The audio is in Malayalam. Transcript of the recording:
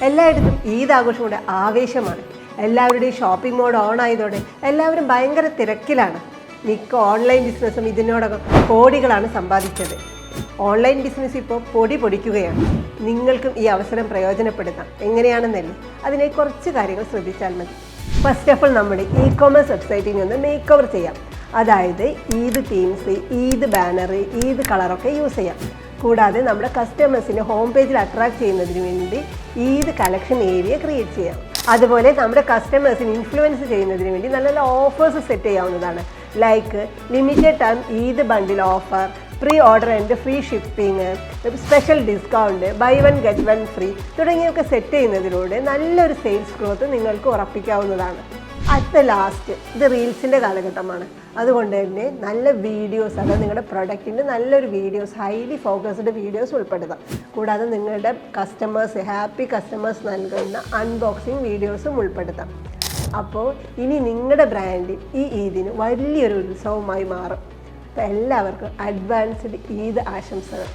എല്ലായിടത്തും ഈദ് ആഘോഷങ്ങളുടെ ആവേശമാണ്. എല്ലാവരുടെയും ഷോപ്പിംഗ് മോഡ് ഓൺ ആയതോടെ എല്ലാവരും ഭയങ്കര തിരക്കിലാണ്. മിക്ക ഓൺലൈൻ ബിസിനസ്സും ഇതിനോടകം കോടികളാണ് സമ്പാദിച്ചത്. ഓൺലൈൻ ബിസിനസ് ഇപ്പോൾ പൊടിക്കുകയാണ്. നിങ്ങൾക്കും ഈ അവസരം പ്രയോജനപ്പെടുത്താം. എങ്ങനെയാണെന്നല്ലേ, അതിനെ കുറച്ച് കാര്യങ്ങൾ ശ്രദ്ധിച്ചാൽ മതി. ഫസ്റ്റ് ഓഫ് ഓൾ നമ്മുടെ ഇ-കൊമേഴ്സ് വെബ്സൈറ്റിൽ നിന്ന് മേക്ക് ഓവർ ചെയ്യാം. അതായത് ഈദ് തീംസ്, ഈദ് ബാനർ, ഈദ് കളറൊക്കെ യൂസ് ചെയ്യാം. കൂടാതെ നമ്മുടെ കസ്റ്റമേഴ്സിനെ ഹോം പേജിൽ അട്രാക്ട് ചെയ്യുന്നതിന് വേണ്ടി ഈദ് കളക്ഷൻ ഏരിയ ക്രിയേറ്റ് ചെയ്യാം. അതുപോലെ നമ്മുടെ കസ്റ്റമേഴ്സിനെ ഇൻഫ്ലുവൻസ് ചെയ്യുന്നതിന് വേണ്ടി നല്ല നല്ല ഓഫേഴ്സ് സെറ്റ് ചെയ്യാവുന്നതാണ്. Like limited time Eid bundle offer, pre order and free shipping, special discount, buy one get one free തുടങ്ങിയൊക്കെ സെറ്റ് ചെയ്യുന്നതിലൂടെ നല്ലൊരു സെയിൽസ് ഗ്രോത്ത് നിങ്ങൾക്ക് ഉറപ്പിക്കാവുന്നതാണ്. അറ്റ് ലാസ്റ്റ് ഇത് റീൽസിൻ്റെ കാലഘട്ടമാണ്. അതുകൊണ്ട് തന്നെ നല്ല വീഡിയോസ്, അതായത് നിങ്ങളുടെ പ്രൊഡക്റ്റിൻ്റെ നല്ലൊരു വീഡിയോസ്, ഹൈലി ഫോക്കസ്ഡ് വീഡിയോസ് ഉൾപ്പെടുത്താം. കൂടാതെ നിങ്ങളുടെ ഹാപ്പി കസ്റ്റമേഴ്സ് നൽകുന്ന അൺബോക്സിങ് വീഡിയോസും ഉൾപ്പെടുത്താം. അപ്പോൾ ഇനി നിങ്ങളുടെ ബ്രാൻഡ് ഈ ഈദിന് വലിയൊരു ഉത്സവമായി മാറും. അപ്പോൾ എല്ലാവർക്കും അഡ്വാൻസ്ഡ് ഈദ് ആശംസകൾ.